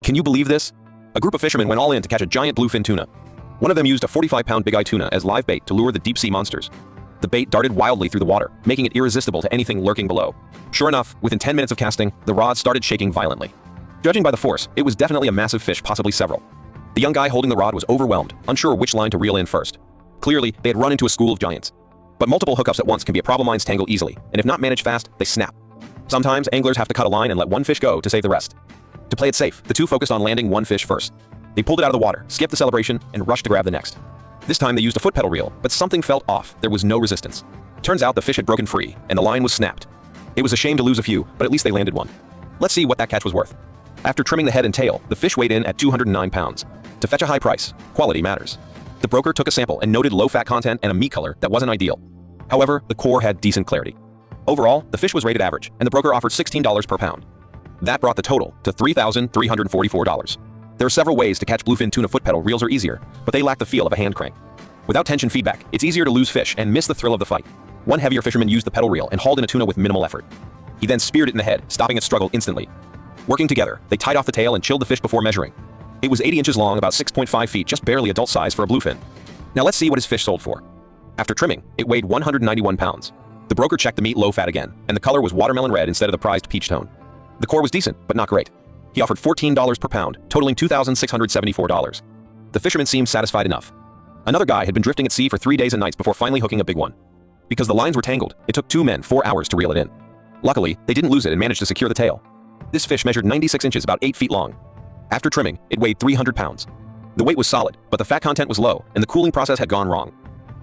Can you believe this? A group of fishermen went all in to catch a giant bluefin tuna. One of them used a 45-pound big eye tuna as live bait to lure the deep-sea monsters. The bait darted wildly through the water, making it irresistible to anything lurking below. Sure enough, within 10 minutes of casting, the rod started shaking violently. Judging by the force, it was definitely a massive fish, possibly several. The young guy holding the rod was overwhelmed, unsure which line to reel in first. Clearly, they had run into a school of giants. But multiple hookups at once can be a problem. Lines tangle easily, and if not managed fast, they snap. Sometimes anglers have to cut a line and let one fish go to save the rest. To play it safe, the two focused on landing one fish first. They pulled it out of the water, skipped the celebration, and rushed to grab the next. This time they used a foot pedal reel, but something felt off. There was no resistance. Turns out the fish had broken free, and the line was snapped. It was a shame to lose a few, but at least they landed one. Let's see what that catch was worth. After trimming the head and tail, the fish weighed in at 209 pounds. To fetch a high price, quality matters. The broker took a sample and noted low fat content and a meat color that wasn't ideal. However, the core had decent clarity. Overall, the fish was rated average, and the broker offered $16 per pound. That brought the total to $3,344. There are several ways to catch bluefin tuna. Foot pedal reels are easier, but they lack the feel of a hand crank. Without tension feedback, it's easier to lose fish and miss the thrill of the fight. One heavier fisherman used the pedal reel and hauled in a tuna with minimal effort. He then speared it in the head, stopping its struggle instantly. Working together, they tied off the tail and chilled the fish before measuring. It was 80 inches long, about 6.5 feet, just barely adult size for a bluefin. Now let's see what his fish sold for. After trimming, it weighed 191 pounds. The broker checked the meat low fat again, and the color was watermelon red instead of the prized peach tone. The core was decent, but not great. He offered $14 per pound, totaling $2,674. The fisherman seemed satisfied enough. Another guy had been drifting at sea for 3 days and nights before finally hooking a big one. Because the lines were tangled, it took 2 men 4 hours to reel it in. Luckily, they didn't lose it and managed to secure the tail. This fish measured 96 inches, about 8 feet long. After trimming, it weighed 300 pounds. The weight was solid, but the fat content was low, and the cooling process had gone wrong.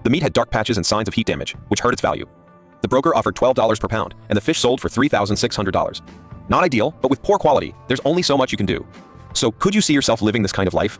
The meat had dark patches and signs of heat damage, which hurt its value. The broker offered $12 per pound, and the fish sold for $3,600. Not ideal, but with poor quality, there's only so much you can do. So could you see yourself living this kind of life?